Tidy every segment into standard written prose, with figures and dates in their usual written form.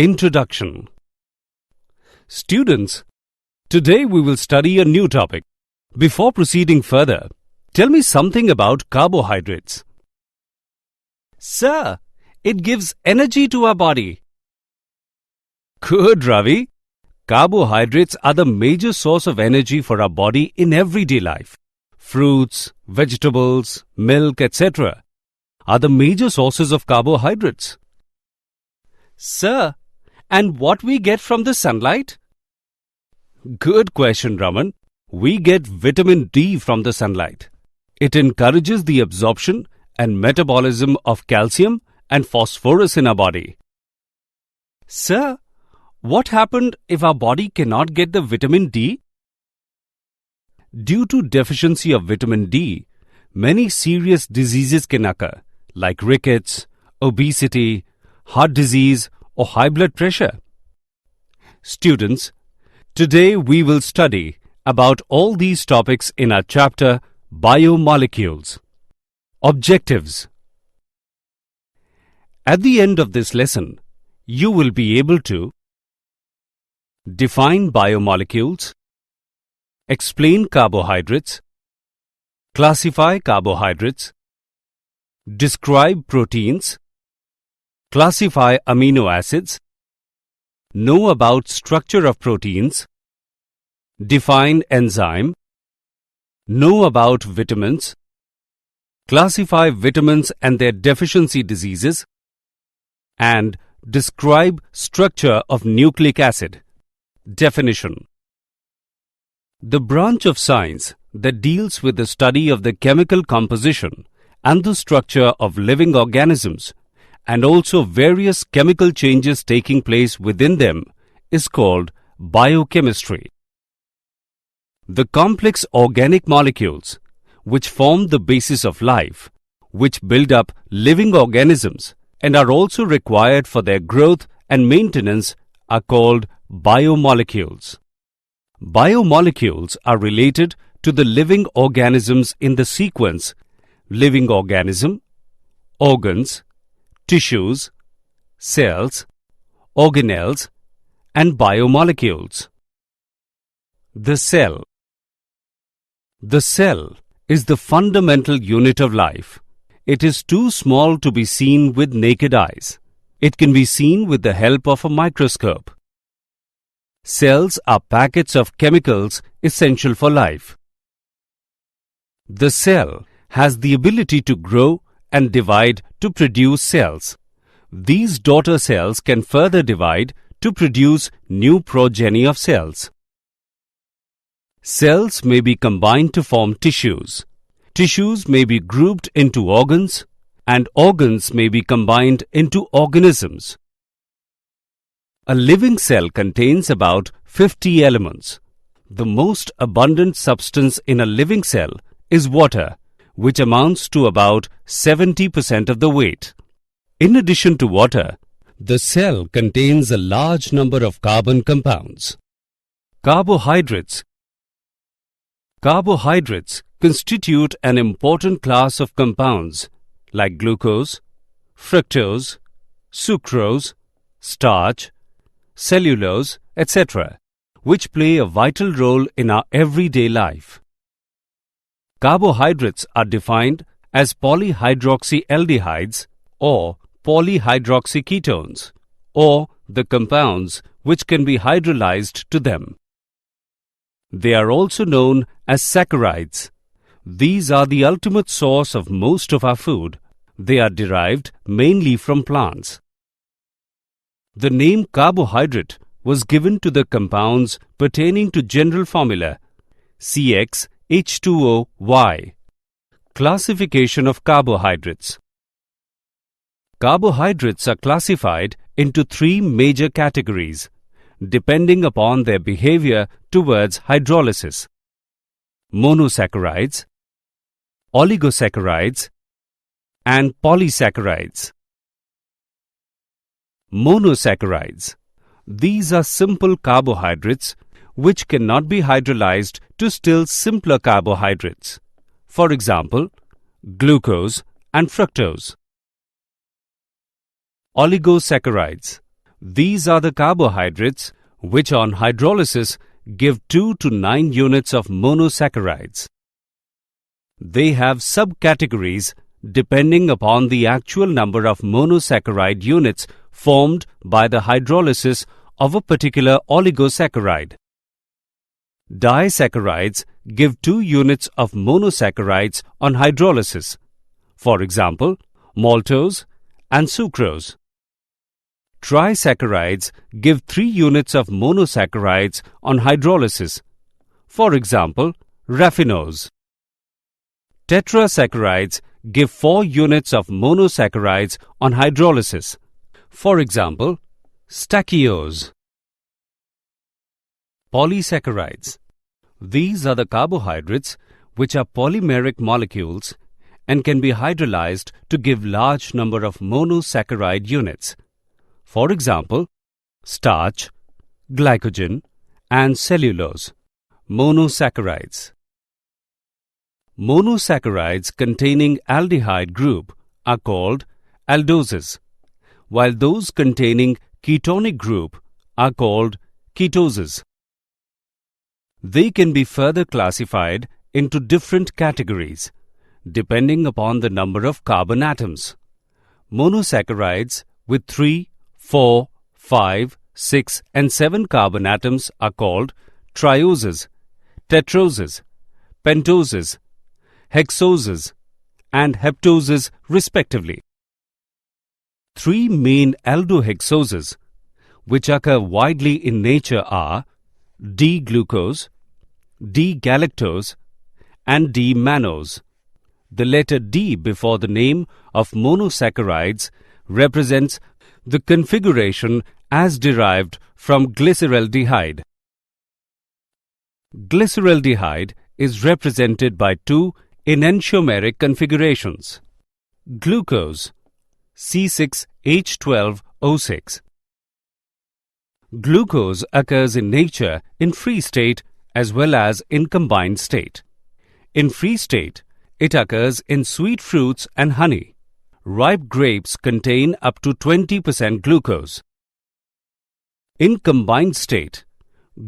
Introduction. Students, today we will study a new topic. Before proceeding further, tell me something about carbohydrates. Sir, it gives energy to our body. Good, Ravi. Carbohydrates are the major source of energy for our body in everyday life. Fruits, vegetables, milk, etc. are the major sources of carbohydrates. Sir, and what we get from the sunlight? Good question, Raman. We get vitamin D from the sunlight. It encourages the absorption and metabolism of calcium and phosphorus in our body. Sir, what happened if our body cannot get the vitamin D? Due to deficiency of vitamin D, many serious diseases can occur, like rickets, obesity, heart disease, or high blood pressure. Students, today we will study about all these topics in our chapter Biomolecules. Objectives. At the end of this lesson, you will be able to define biomolecules, explain carbohydrates, classify carbohydrates, describe proteins, classify amino acids, know about structure of proteins, define enzyme, know about vitamins, classify vitamins and their deficiency diseases, and describe structure of nucleic acid. Definition. The branch of science that deals with the study of the chemical composition and the structure of living organisms and also various chemical changes taking place within them is called biochemistry. The complex organic molecules, which form the basis of life, which build up living organisms and are also required for their growth and maintenance, are called biomolecules. Biomolecules are related to the living organisms in the sequence living organism, organs, tissues, cells, organelles, and biomolecules. The cell. The cell is the fundamental unit of life. It is too small to be seen with naked eyes. It can be seen with the help of a microscope. Cells are packets of chemicals essential for life. The cell has the ability to grow and divide to produce cells. These daughter cells can further divide to produce new progeny of cells. Cells may be combined to form tissues. Tissues may be grouped into organs, and organs may be combined into organisms. A living cell contains about 50 elements. The most abundant substance in a living cell is water, which amounts to about 70% of the weight. In addition to water, the cell contains a large number of carbon compounds. Carbohydrates. Carbohydrates constitute an important class of compounds like glucose, fructose, sucrose, starch, cellulose, etc., which play a vital role in our everyday life. Carbohydrates are defined as polyhydroxyaldehydes or polyhydroxyketones, or the compounds which can be hydrolyzed to them. They are also known as saccharides. These are the ultimate source of most of our food. They are derived mainly from plants. The name carbohydrate was given to the compounds pertaining to general formula CxH2OY. Classification of carbohydrates. Carbohydrates are classified into three major categories, depending upon their behavior towards hydrolysis: monosaccharides, oligosaccharides, and polysaccharides. Monosaccharides. These are simple carbohydrates which cannot be hydrolyzed to still simpler carbohydrates. For example, glucose and fructose. Oligosaccharides. These are the carbohydrates which on hydrolysis give 2 to 9 units of monosaccharides. They have subcategories depending upon the actual number of monosaccharide units formed by the hydrolysis of a particular oligosaccharide. Disaccharides give 2 units of monosaccharides on hydrolysis, for example, maltose and sucrose. Trisaccharides give 3 units of monosaccharides on hydrolysis, for example, raffinose. Tetrasaccharides give 4 units of monosaccharides on hydrolysis, for example, stachyose. Polysaccharides. These are the carbohydrates which are polymeric molecules and can be hydrolyzed to give large number of monosaccharide units. For example, starch, glycogen, and cellulose. Monosaccharides. Monosaccharides containing aldehyde group are called aldoses, while those containing ketonic group are called ketoses. They can be further classified into different categories depending upon the number of carbon atoms. Monosaccharides with 3, 4, 5, 6 and 7 carbon atoms are called trioses, tetroses, pentoses, hexoses and heptoses respectively. 3 main aldohexoses which occur widely in nature are D-glucose, D-galactose and D-mannose. The letter D before the name of monosaccharides represents the configuration as derived from glyceraldehyde. Glyceraldehyde is represented by 2 enantiomeric configurations. Glucose C6H12O6. Glucose occurs in nature in free state as well as in combined state. In free state, it occurs in sweet fruits and honey. Ripe grapes contain up to 20% glucose. In combined state,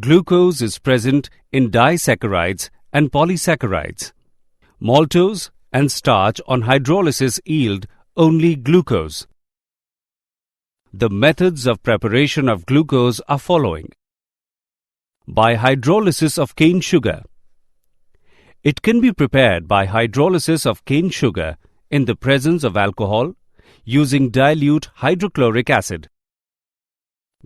glucose is present in disaccharides and polysaccharides. Maltose and starch on hydrolysis yield only glucose. The methods of preparation of glucose are following. By hydrolysis of cane sugar. It can be prepared by hydrolysis of cane sugar in the presence of alcohol using dilute hydrochloric acid.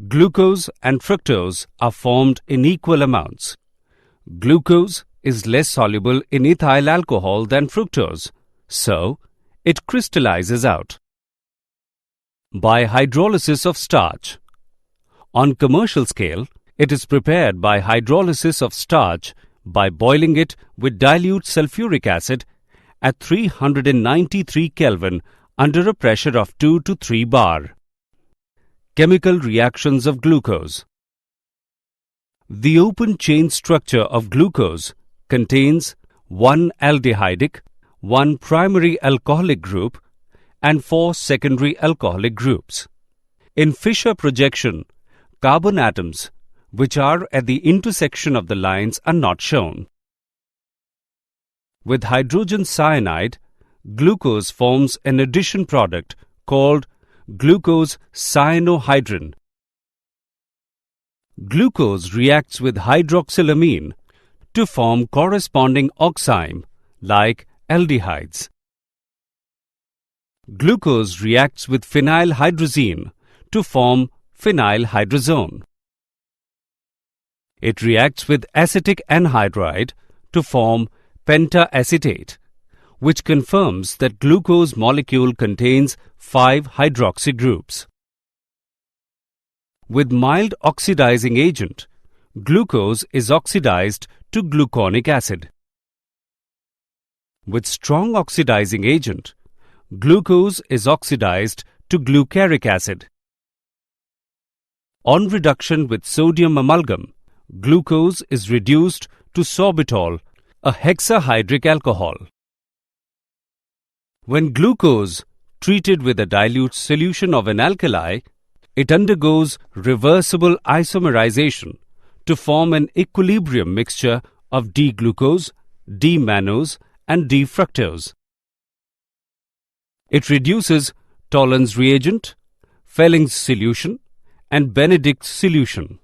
Glucose and fructose are formed in equal amounts. Glucose is less soluble in ethyl alcohol than fructose, so it crystallizes out. By hydrolysis of starch. On commercial scale, it is prepared by hydrolysis of starch by boiling it with dilute sulfuric acid at 393 Kelvin under a pressure of 2 to 3 bar. Chemical reactions of glucose. The open chain structure of glucose contains 1 aldehydic, 1 primary alcoholic group and 4 secondary alcoholic groups. In Fischer projection, carbon atoms which are at the intersection of the lines are not shown. With hydrogen cyanide, glucose forms an addition product called glucose cyanohydrin. Glucose reacts with hydroxylamine to form corresponding oxime like aldehydes. Glucose reacts with phenylhydrazine to form phenylhydrazone. It reacts with acetic anhydride to form pentaacetate, which confirms that glucose molecule contains 5 hydroxy groups. With mild oxidizing agent, glucose is oxidized to gluconic acid. With strong oxidizing agent, glucose is oxidized to glucaric acid. On reduction with sodium amalgam, glucose is reduced to sorbitol, a hexahydric alcohol. When glucose treated with a dilute solution of an alkali It undergoes reversible isomerization to form an equilibrium mixture of D-glucose, D-mannose and D-fructose. It reduces Tollens reagent, Felling's solution and Benedict's solution.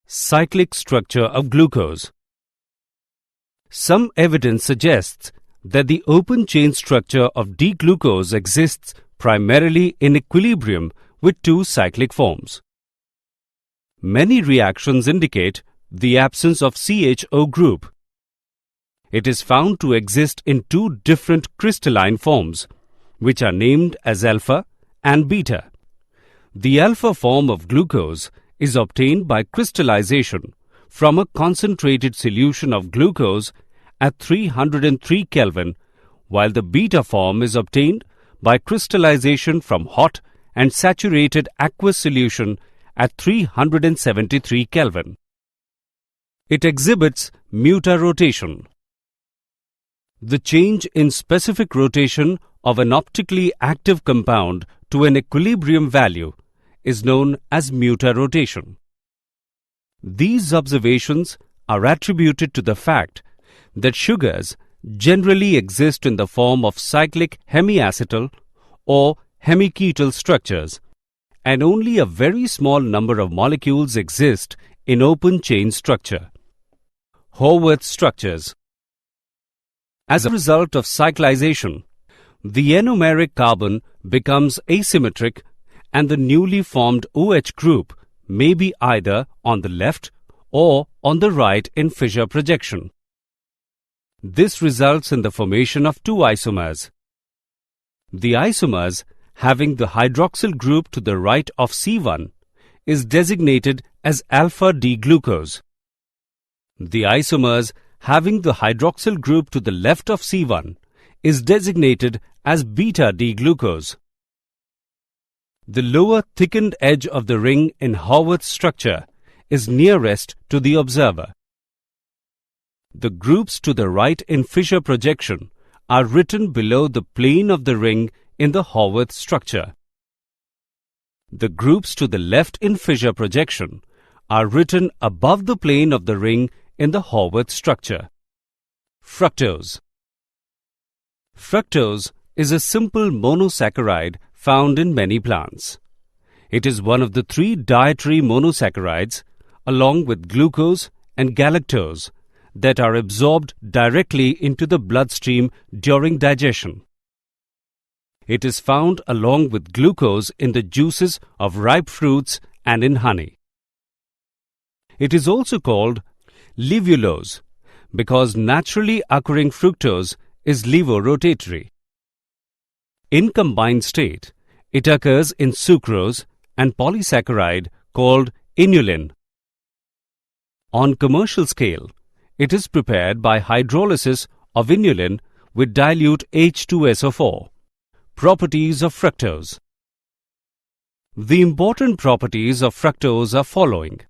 Cyclic structure of glucose. Some evidence suggests that the open chain structure of D-glucose exists primarily in equilibrium with two cyclic forms. Many reactions indicate the absence of CHO group. It is found to exist in two different crystalline forms, which are named as alpha and beta. The alpha form of glucose is obtained by crystallization from a concentrated solution of glucose at 303 Kelvin, while the beta form is obtained by crystallization from hot and saturated aqueous solution at 373 Kelvin. It exhibits mutarotation. The change in specific rotation of an optically active compound to an equilibrium value is known as mutarotation. These observations are attributed to the fact that sugars generally exist in the form of cyclic hemiacetal or hemiketal structures, and only a very small number of molecules exist in open chain structure. Horwath structures. As a result of cyclization, the anomeric carbon becomes asymmetric and the newly formed OH group may be either on the left or on the right in fissure projection. This results in the formation of two isomers. The isomers having the hydroxyl group to the right of C1 is designated as alpha D-glucose. The isomers having the hydroxyl group to the left of C1 is designated as beta D-glucose. The lower thickened edge of the ring in Horwath structure is nearest to the observer. The groups to the right in fissure projection are written below the plane of the ring in the Horwath structure. The groups to the left in fissure projection are written above the plane of the ring in the Horwath structure. Fructose. Fructose is a simple monosaccharide found in many plants. It is one of the three dietary monosaccharides, along with glucose and galactose, that are absorbed directly into the bloodstream during digestion. It is found along with glucose in the juices of ripe fruits and in honey. It is also called levulose because naturally occurring fructose is levorotatory. In combined state, it occurs in sucrose and polysaccharide called inulin. On commercial scale, it is prepared by hydrolysis of inulin with dilute H2SO4. Properties of fructose. The important properties of fructose are following.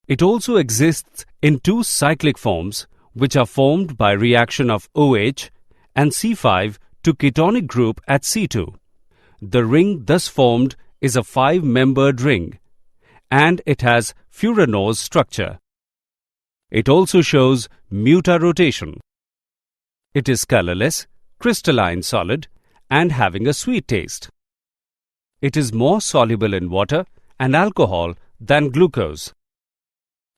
It also exists in two cyclic forms which are formed by reaction of OH and C5 to ketonic group at C2. The ring thus formed is a 5-membered ring and it has furanose structure. It also shows mutarotation. It is colorless, crystalline solid and having a sweet taste. It is more soluble in water and alcohol than glucose.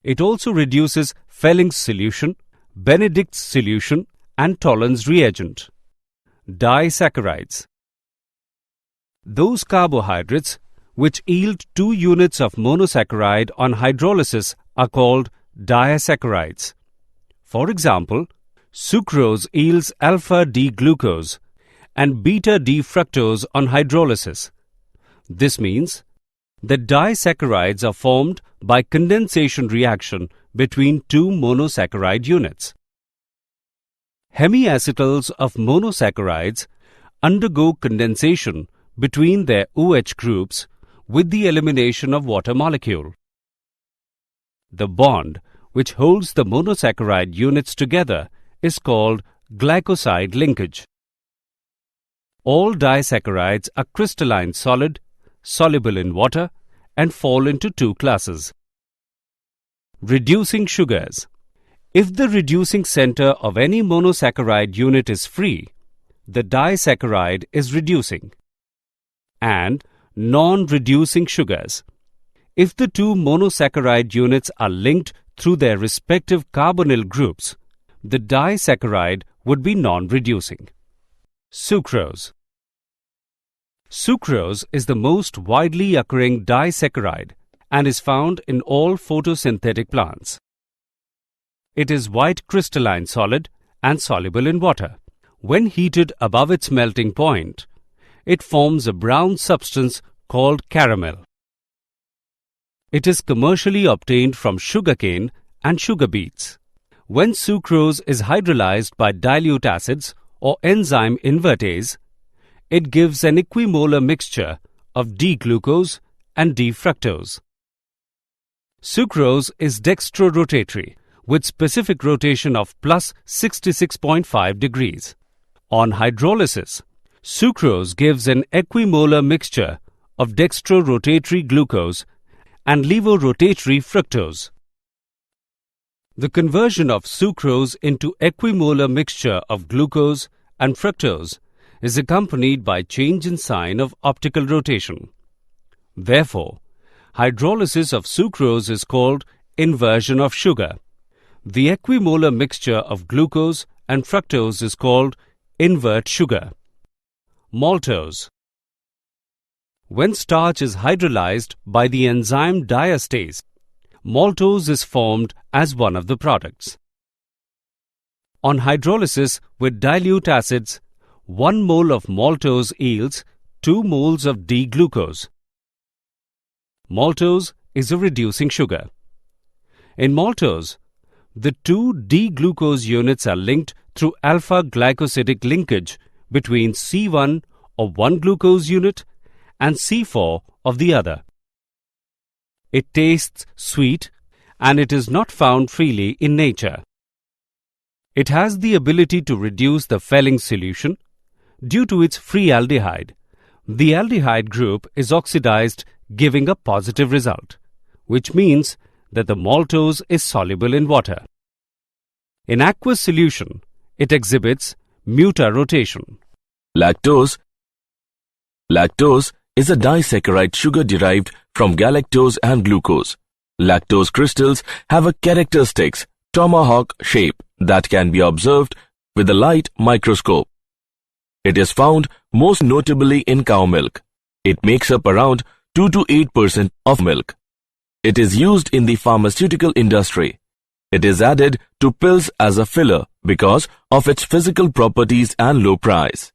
It also reduces Felling's solution, Benedict's solution and Tollens reagent. Disaccharides. Those carbohydrates which yield 2 units of monosaccharide on hydrolysis are called disaccharides. For example, sucrose yields alpha D-glucose and beta D-fructose on hydrolysis. This means that disaccharides are formed by condensation reaction between two monosaccharide units. Hemiacetals of monosaccharides undergo condensation between their OH groups with the elimination of water molecule. The bond which holds the monosaccharide units together is called glycoside linkage. All disaccharides are crystalline solid, soluble in water and fall into two classes. Reducing sugars. If the reducing center of any monosaccharide unit is free, the disaccharide is reducing. And non-reducing sugars. If the two monosaccharide units are linked through their respective carbonyl groups, the disaccharide would be non-reducing. Sucrose. Sucrose is the most widely occurring disaccharide and is found in all photosynthetic plants. It is white crystalline solid and soluble in water. When heated above its melting point, it forms a brown substance called caramel. It is commercially obtained from sugarcane and sugar beets. When sucrose is hydrolyzed by dilute acids or enzyme invertase, it gives an equimolar mixture of D-glucose and D-fructose. Sucrose is dextrorotatory with specific rotation of plus 66.5 degrees. On hydrolysis, sucrose gives an equimolar mixture of dextrorotatory glucose and levorotatory fructose. The conversion of sucrose into equimolar mixture of glucose and fructose is accompanied by change in sign of optical rotation. Therefore, hydrolysis of sucrose is called inversion of sugar. The equimolar mixture of glucose and fructose is called invert sugar. Maltose. When starch is hydrolyzed by the enzyme diastase, maltose is formed as one of the products. On hydrolysis with dilute acids, 1 mole of maltose yields 2 moles of D-glucose. Maltose is a reducing sugar. In maltose, the two D-glucose units are linked through alpha-glycosidic linkage between C1 of one glucose unit and C4 of the other. It tastes sweet and it is not found freely in nature. It has the ability to reduce the Fehling solution due to its free aldehyde. The aldehyde group is oxidized, giving a positive result, which means that the maltose is soluble in water. In aqueous solution, it exhibits mutarotation. Lactose. Lactose is a disaccharide sugar derived from galactose and glucose. Lactose crystals have a characteristic tomahawk shape that can be observed with a light microscope. It is found most notably in cow milk. It makes up around 2 to 8% of milk. It is used in the pharmaceutical industry. It is added to pills as a filler because of its physical properties and low price.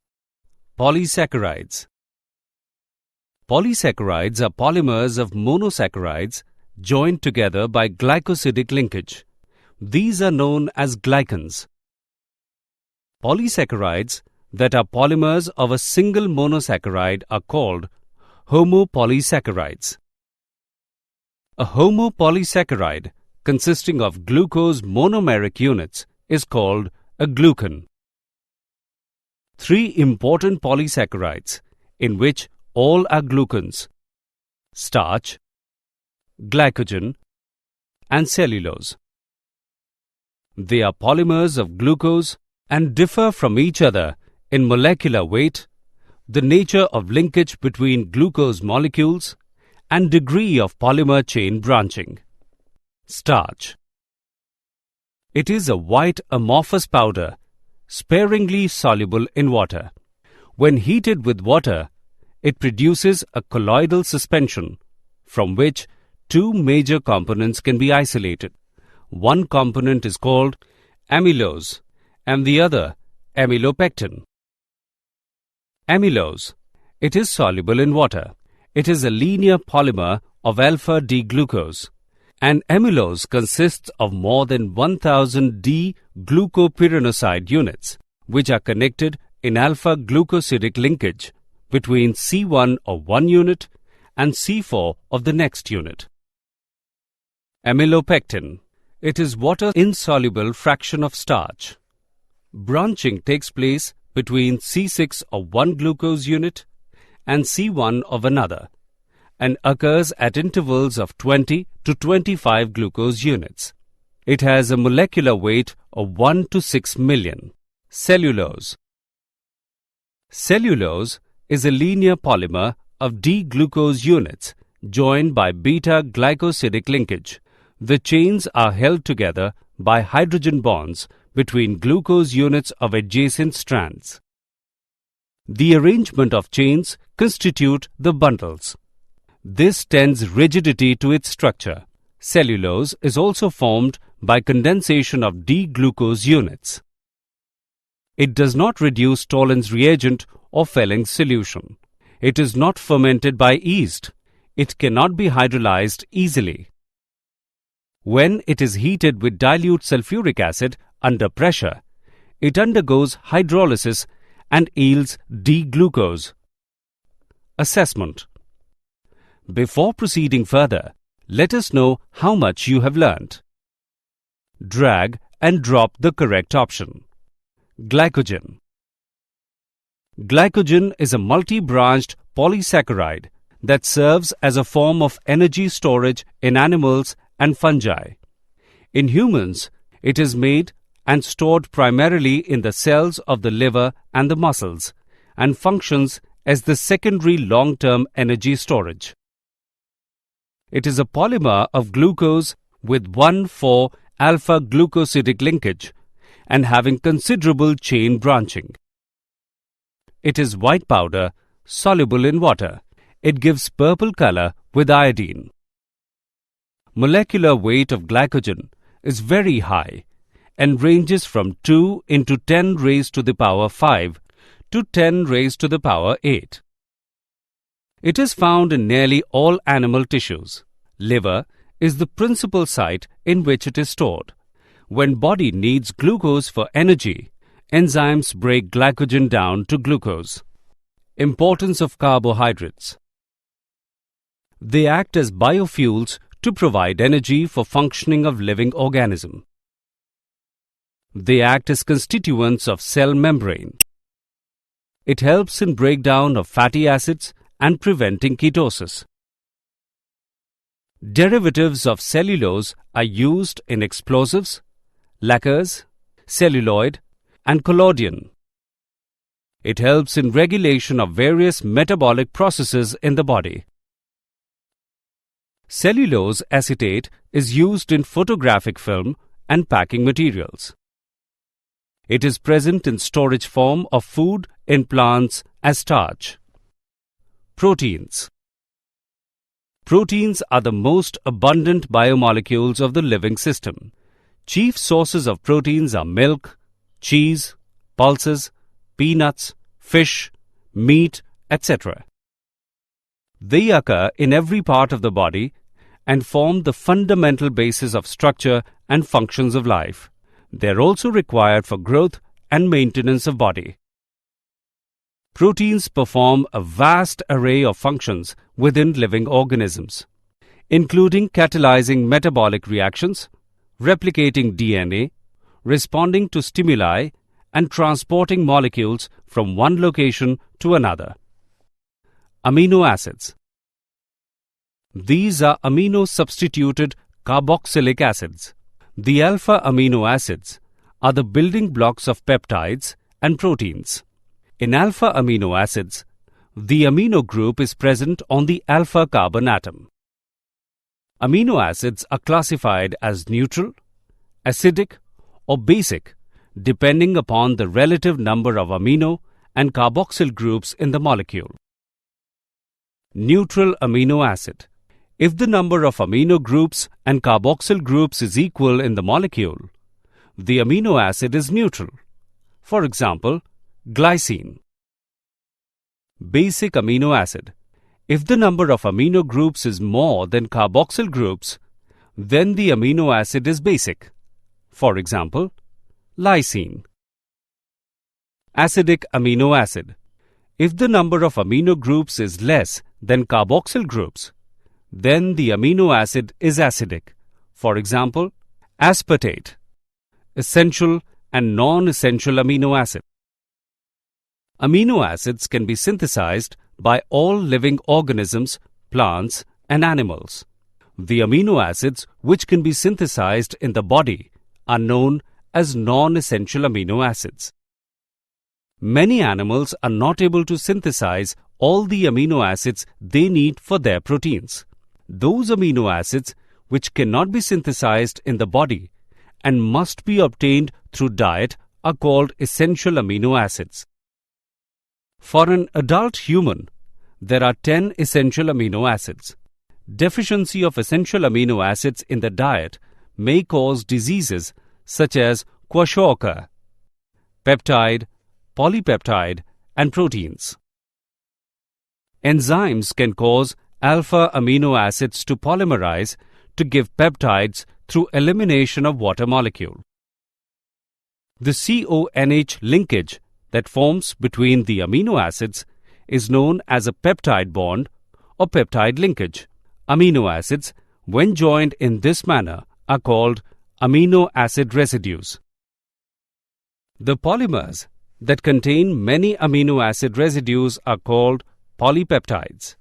Polysaccharides. Polysaccharides are polymers of monosaccharides joined together by glycosidic linkage. These are known as glycans. Polysaccharides that are polymers of a single monosaccharide are called homopolysaccharides. A homopolysaccharide consisting of glucose monomeric units is called a glucan. 3 important polysaccharides in which all are glucans: starch, glycogen, and cellulose. They are polymers of glucose and differ from each other in molecular weight, the nature of linkage between glucose molecules, and degree of polymer chain branching. Starch. It is a white amorphous powder, sparingly soluble in water. When heated with water, it produces a colloidal suspension from which 2 major components can be isolated. One component is called amylose and the other amylopectin. Amylose. It is soluble in water. It is a linear polymer of alpha-D-glucose. And amylose consists of more than 1000 D-glucopyranoside units, which are connected in alpha-glucosidic linkage between C1 of one unit and C4 of the next unit. Amylopectin. It is water-insoluble fraction of starch. Branching takes place between C6 of one glucose unit and C1 of another, and occurs at intervals of 20 to 25 glucose units. It has a molecular weight of 1 to 6 million. Cellulose. Cellulose is a linear polymer of D-glucose units joined by beta-glycosidic linkage. The chains are held together by hydrogen bonds between glucose units of adjacent strands. The arrangement of chains constitute the bundles. This tends rigidity to its structure. Cellulose is also formed by condensation of D-glucose units. It does not reduce Tollens reagent or Fellings solution. It is not fermented by yeast. It cannot be hydrolyzed easily. When it is heated with dilute sulfuric acid under pressure, it undergoes hydrolysis and yields D-glucose. Assessment. Before proceeding further, let us know how much you have learnt. Drag and drop the correct option. Glycogen. Glycogen is a multi-branched polysaccharide that serves as a form of energy storage in animals and fungi. In humans, it is made and stored primarily in the cells of the liver and the muscles and functions as the secondary long-term energy storage. It is a polymer of glucose with 1,4-alpha-glucosidic linkage and having considerable chain branching. It is white powder, soluble in water. It gives purple color with iodine. Molecular weight of glycogen is very high and ranges from 2 into 10 raised to the power 5 to 10 raised to the power 8. It is found in nearly all animal tissues. Liver is the principal site in which it is stored. When body needs glucose for energy, enzymes break glycogen down to glucose. Importance of carbohydrates. They act as biofuels to provide energy for functioning of living organism. They act as constituents of cell membrane. It helps in breakdown of fatty acids and preventing ketosis. Derivatives of cellulose are used in explosives, lacquers, celluloid, and collodion. It helps in regulation of various metabolic processes in the body. Cellulose acetate is used in photographic film and packing materials. It is present in storage form of food in plants as starch. Proteins. Proteins are the most abundant biomolecules of the living system. Chief sources of proteins are milk, cheese, pulses, peanuts, fish, meat, etc. They occur in every part of the body and form the fundamental basis of structure and functions of life. They are also required for growth and maintenance of body. Proteins perform a vast array of functions within living organisms, including catalyzing metabolic reactions, replicating DNA, responding to stimuli, and transporting molecules from one location to another. Amino acids. These are amino-substituted carboxylic acids. The alpha amino acids are the building blocks of peptides and proteins. In alpha amino acids, the amino group is present on the alpha carbon atom. Amino acids are classified as neutral, acidic, or basic depending upon the relative number of amino and carboxyl groups in the molecule. Neutral amino acid. If the number of amino groups and carboxyl groups is equal in the molecule, the amino acid is neutral. For example, glycine. Basic amino acid. If the number of amino groups is more than carboxyl groups, then the amino acid is basic. For example, lysine. Acidic amino acid. If the number of amino groups is less than carboxyl groups, then the amino acid is acidic. For example, aspartate. Essential and non-essential amino acid. Amino acids can be synthesized by all living organisms plants, and animals. The amino acids which can be synthesized in the body are known as non-essential amino acids. Many animals are not able to synthesize all the amino acids they need for their proteins. Those amino acids which cannot be synthesized in the body and must be obtained through diet are called essential amino acids. For an adult human, there are 10 essential amino acids. Deficiency of essential amino acids in the diet may cause diseases such as kwashiorkor, peptide, polypeptide, and proteins. Enzymes can cause alpha amino acids to polymerize to give peptides through elimination of water molecule. The CONH linkage that forms between the amino acids is known as a peptide bond or peptide linkage. Amino acids, when joined in this manner, are called amino acid residues. The polymers that contain many amino acid residues are called polypeptides.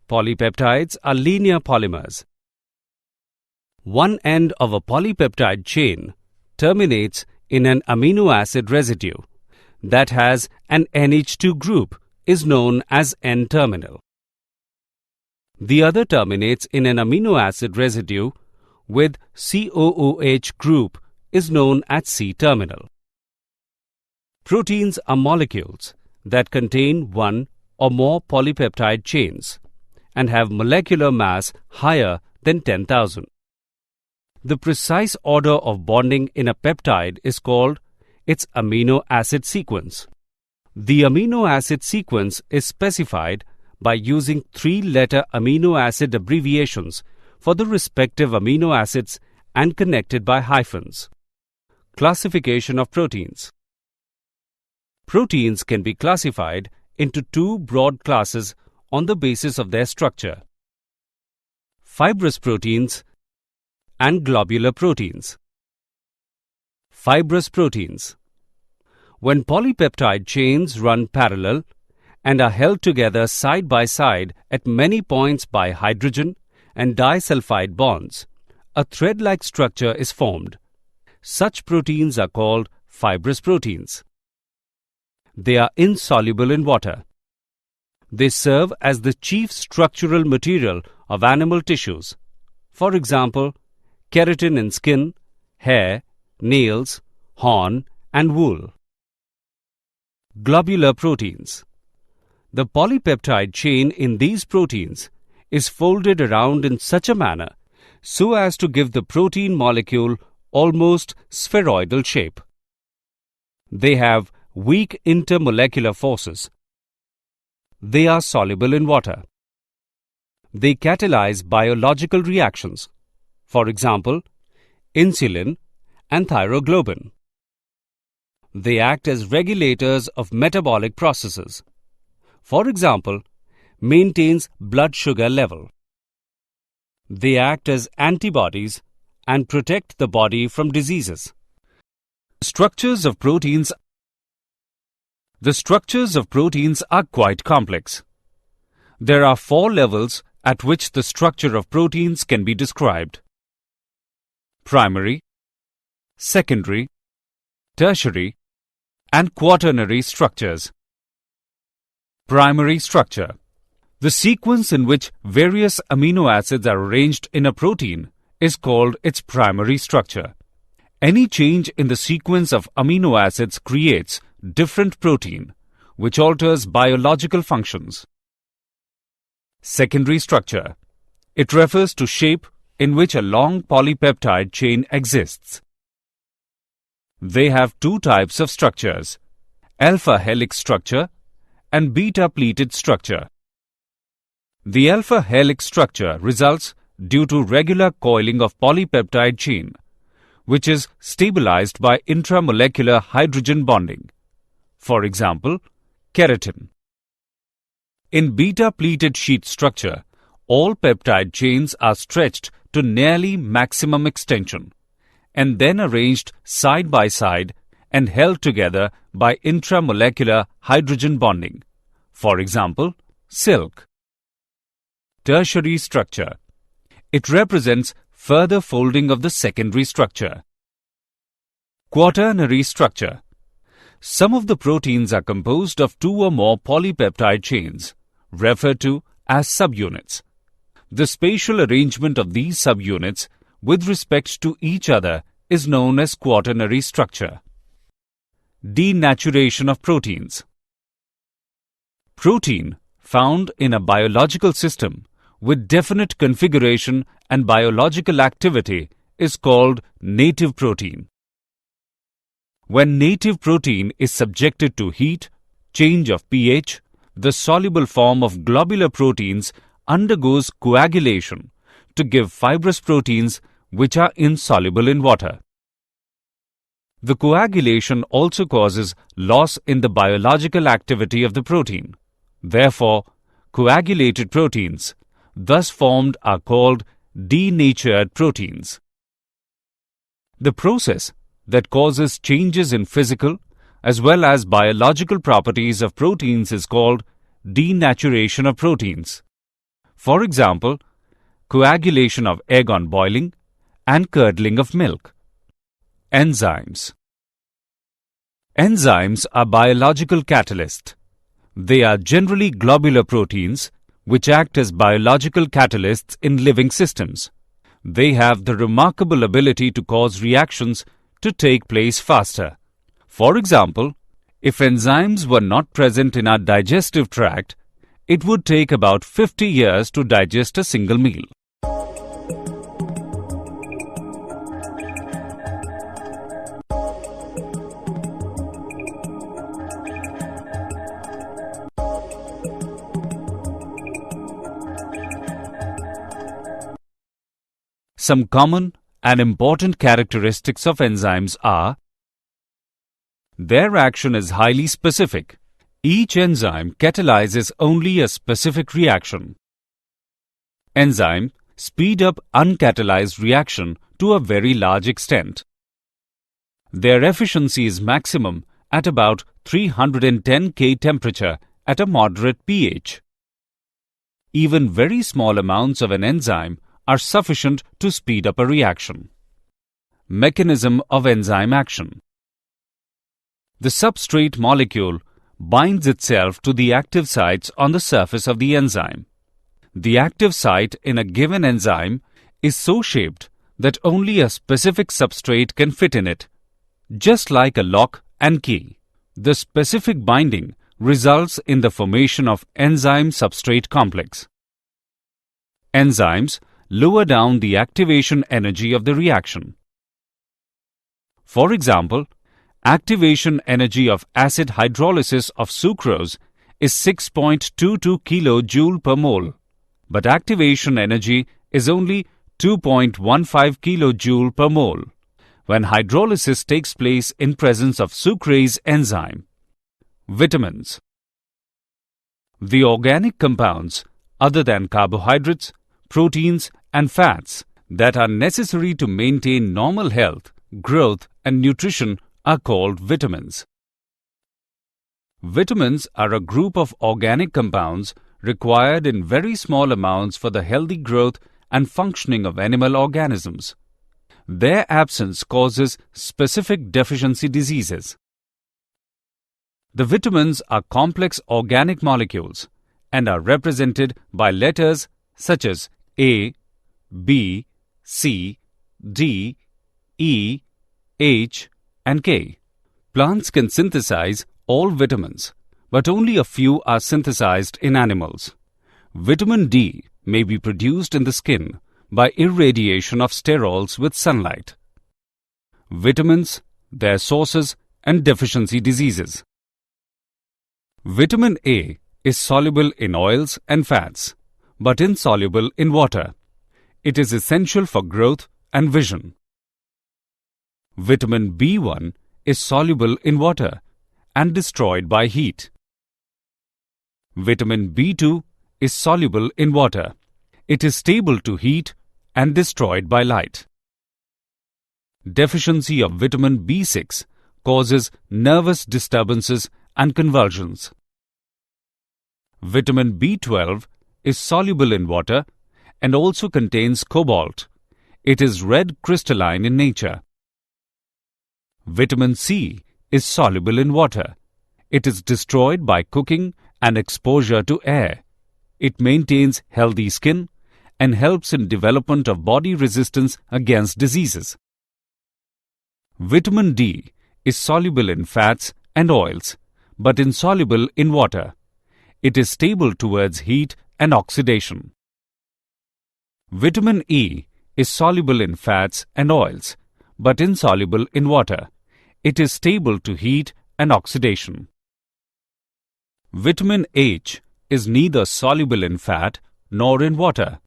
Polypeptides are linear polymers. One end of a polypeptide chain terminates in an amino acid residue that has an NH2 group is known as N-terminal. The other terminates in an amino acid residue with COOH group is known as C-terminal. Proteins are molecules that contain one or more polypeptide chains and have molecular mass higher than 10,000. The precise order of bonding in a peptide is called its amino acid sequence. The amino acid sequence is specified by using 3-letter amino acid abbreviations for the respective amino acids and connected by hyphens. Classification of proteins. Proteins can be classified into 2 broad classes on the basis of their structure: fibrous proteins and globular proteins. Fibrous proteins. When polypeptide chains run parallel and are held together side by side at many points by hydrogen and disulfide bonds, a thread-like structure is formed. Such proteins are called fibrous proteins. They are insoluble in water. They serve as the chief structural material of animal tissues. For example, keratin in skin, hair, nails, horn, and wool. Globular proteins. The polypeptide chain in these proteins is folded around in such a manner so as to give the protein molecule almost spheroidal shape. They have weak intermolecular forces. They are soluble in water. They catalyze biological reactions, for example, insulin and thyroglobin. They act as regulators of metabolic processes. For example, maintains blood sugar level. They act as antibodies and protect the body from diseases. Structures of proteins. The structures of proteins are quite complex. There are 4 levels at which the structure of proteins can be described: primary, secondary, tertiary, and quaternary structures. Primary structure. The sequence in which various amino acids are arranged in a protein is called its primary structure. Any change in the sequence of amino acids creates different protein, which alters biological functions. Secondary structure. It refers to shape in which a long polypeptide chain exists. They have 2 types of structures: alpha helix structure and beta pleated structure. The alpha helix structure results due to regular coiling of polypeptide chain, which is stabilized by intramolecular hydrogen bonding. For example, keratin. In beta pleated sheet structure, all peptide chains are stretched to nearly maximum extension and then arranged side by side and held together by intramolecular hydrogen bonding. For example, silk. tertiary structure. It represents further folding of the secondary structure. Quaternary structure. Some of the proteins are composed of 2 or more polypeptide chains, referred to as subunits. The spatial arrangement of these subunits with respect to each other is known as quaternary structure. Denaturation of proteins. Protein found in a biological system with definite configuration and biological activity is called native protein. When native protein is subjected to heat, change of pH, the soluble form of globular proteins undergoes coagulation to give fibrous proteins which are insoluble in water. The coagulation also causes loss in the biological activity of the protein. Therefore, coagulated proteins, thus formed, are called denatured proteins. The process that causes changes in physical as well as biological properties of proteins is called denaturation of proteins. For example, coagulation of egg on boiling and curdling of milk. Enzymes. Enzymes are biological catalysts. They are generally globular proteins which act as biological catalysts in living systems. They have the remarkable ability to cause reactions to take place faster. For example, if enzymes were not present in our digestive tract, it would take about 50 years to digest a single meal. Some common and important characteristics of enzymes are: their action is highly specific. Each enzyme catalyzes only a specific reaction. Enzyme speed up uncatalyzed reaction to a very large extent. Their efficiency is maximum at about 310 K temperature at a moderate pH. Even very small amounts of an enzyme are sufficient to speed up a reaction. Mechanism of enzyme action. The substrate molecule binds itself to the active sites on the surface of the enzyme. The active site in a given enzyme is so shaped that only a specific substrate can fit in it, just like a lock and key. The specific binding results in the formation of enzyme-substrate complex. Enzymes lower down the activation energy of the reaction. For example, activation energy of acid hydrolysis of sucrose is 6.22 kJ per mole, but activation energy is only 2.15 kJ per mole when hydrolysis takes place in presence of sucrase enzyme. Vitamins. The organic compounds other than carbohydrates, proteins and fats that are necessary to maintain normal health, growth and nutrition are called vitamins. Vitamins are a group of organic compounds required in very small amounts for the healthy growth and functioning of animal organisms. Their absence causes specific deficiency diseases. The vitamins are complex organic molecules and are represented by letters such as A, B, C, D, E, H, and K. Plants can synthesize all vitamins, but only a few are synthesized in animals. Vitamin D may be produced in the skin by irradiation of sterols with sunlight. Vitamins, their sources, and deficiency diseases. Vitamin A is soluble in oils and fats, but insoluble in water. It is essential for growth and vision. Vitamin B1 is soluble in water and destroyed by heat. Vitamin B2 is soluble in water. It is stable to heat and destroyed by light. Deficiency of vitamin B6 causes nervous disturbances and convulsions. Vitamin B12 is soluble in water and also contains cobalt. It is red crystalline in nature. Vitamin C is soluble in water. It is destroyed by cooking and exposure to air. It maintains healthy skin and helps in development of body resistance against diseases. Vitamin D is soluble in fats and oils, but insoluble in water. It is stable towards heat and oxidation. Vitamin E is soluble in fats and oils, but insoluble in water. It is stable to heat and oxidation. Vitamin H is neither soluble in fat nor in water.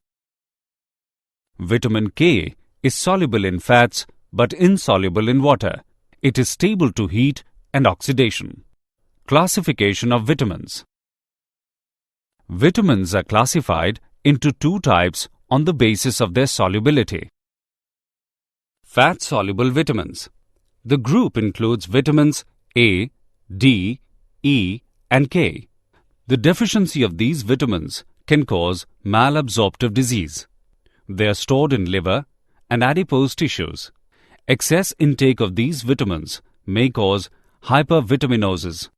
Vitamin K is soluble in fats but insoluble in water. It is stable to heat and oxidation. Classification of vitamins. Vitamins are classified into two types on the basis of their solubility. Fat-soluble vitamins. The group includes vitamins A, D, E, and K. The deficiency of these vitamins can cause malabsorptive disease. They are stored in liver and adipose tissues. Excess intake of these vitamins may cause hypervitaminosis.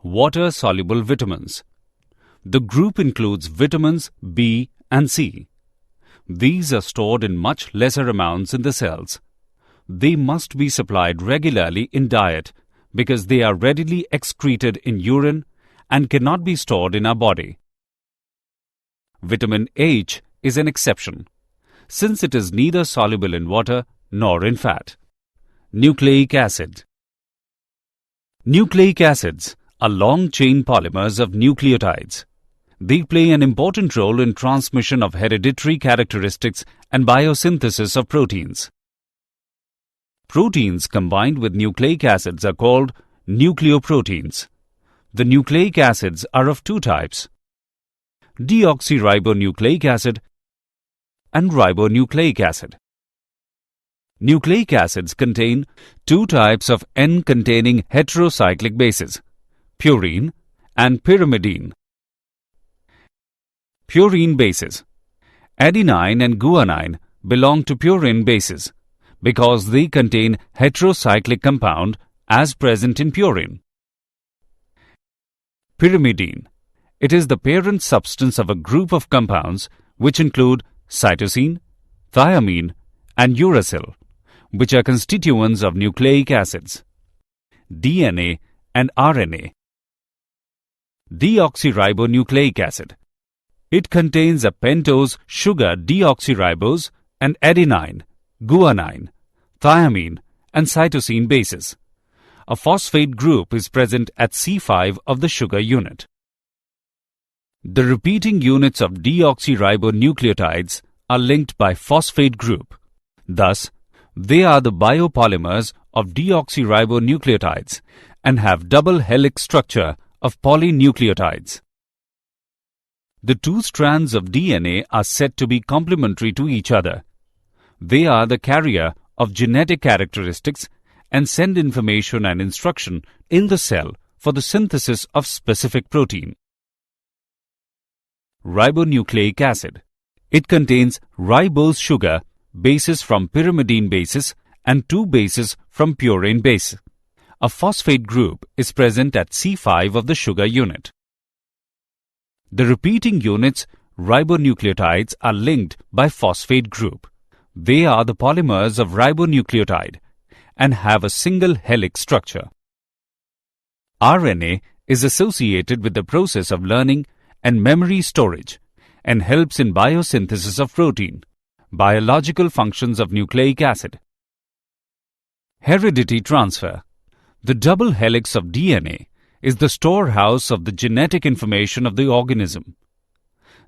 Water-soluble vitamins. The group includes vitamins B and C. These are stored in much lesser amounts in the cells. They must be supplied regularly in diet because they are readily excreted in urine and cannot be stored in our body. Vitamin H is an exception, since it is neither soluble in water nor in fat. Nucleic acid. Nucleic acids are long-chain polymers of nucleotides. They play an important role in transmission of hereditary characteristics and biosynthesis of proteins. Proteins combined with nucleic acids are called nucleoproteins. The nucleic acids are of two types: deoxyribonucleic acid and ribonucleic acid. Nucleic acids contain two types of N-containing heterocyclic bases, purine and pyrimidine. Purine bases. Adenine and guanine belong to purine bases because they contain heterocyclic compound as present in purine. Pyrimidine. It is the parent substance of a group of compounds which include cytosine, thiamine, and uracil, which are constituents of nucleic acids. DNA and RNA. Deoxyribonucleic acid. It contains a pentose sugar deoxyribose and adenine, guanine, thiamine, and cytosine bases. A phosphate group is present at C5 of the sugar unit. The repeating units of deoxyribonucleotides are linked by phosphate group. Thus, they are the biopolymers of deoxyribonucleotides and have double helix structure of polynucleotides. The two strands of DNA are said to be complementary to each other. They are the carrier of genetic characteristics and send information and instruction in the cell for the synthesis of specific protein. Ribonucleic acid. It contains ribose sugar bases from pyrimidine bases and two bases from purine base. A phosphate group is present at C5 of the sugar unit. The repeating units ribonucleotides are linked by phosphate group. They are the polymers of ribonucleotide and have a single helix structure. RNA is associated with the process of learning and memory storage and helps in biosynthesis of protein. Biological functions of nucleic acid. Heredity transfer. The double helix of DNA is the storehouse of the genetic information of the organism.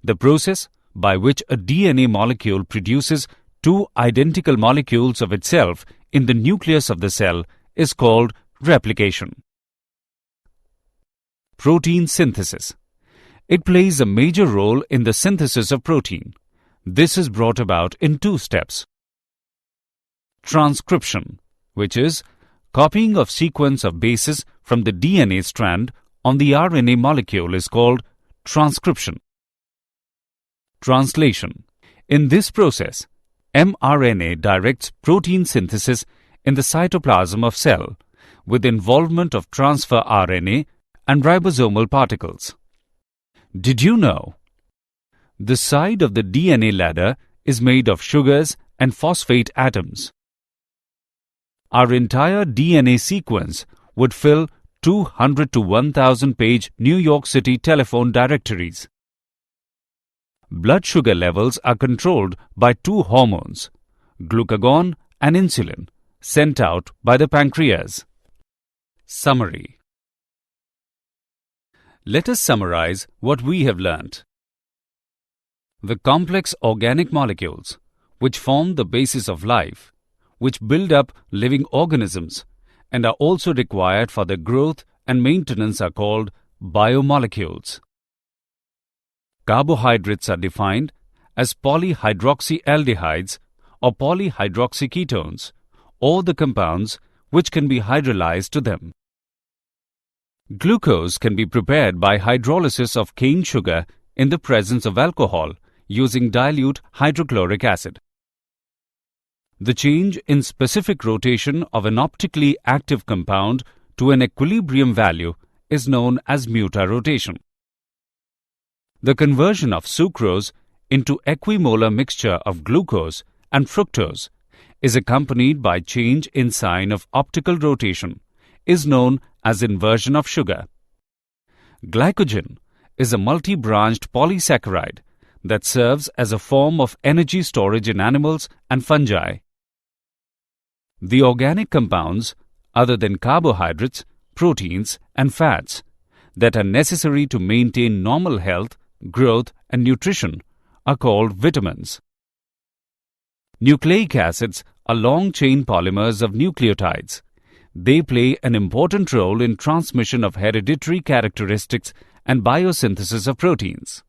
The process by which a DNA molecule produces two identical molecules of itself in the nucleus of the cell is called replication. Protein synthesis. It plays a major role in the synthesis of protein. This is brought about in two steps. Transcription, which is copying of sequence of bases from the DNA strand on the RNA molecule, is called transcription. Translation. In this process, mRNA directs protein synthesis in the cytoplasm of cell with involvement of transfer RNA and ribosomal particles. Did you know? The side of the DNA ladder is made of sugars and phosphate atoms. Our entire DNA sequence would fill 200 to 1000 page New York City telephone directories. Blood sugar levels are controlled by two hormones, glucagon and insulin, sent out by the pancreas. Summary. Let us summarize what we have learnt. The complex organic molecules, which form the basis of life, which build up living organisms and are also required for their growth and maintenance, are called biomolecules. Carbohydrates are defined as polyhydroxyaldehydes or polyhydroxyketones, or the compounds which can be hydrolyzed to them. Glucose can be prepared by hydrolysis of cane sugar in the presence of alcohol using dilute hydrochloric acid. The change in specific rotation of an optically active compound to an equilibrium value is known as mutarotation. The conversion of sucrose into equimolar mixture of glucose and fructose is accompanied by change in sign of optical rotation, is known as inversion of sugar. Glycogen is a multi-branched polysaccharide that serves as a form of energy storage in animals and fungi. The organic compounds, other than carbohydrates, proteins, and fats, that are necessary to maintain normal health, growth, and nutrition are called vitamins. Nucleic acids are long-chain polymers of nucleotides. They play an important role in transmission of hereditary characteristics and biosynthesis of proteins.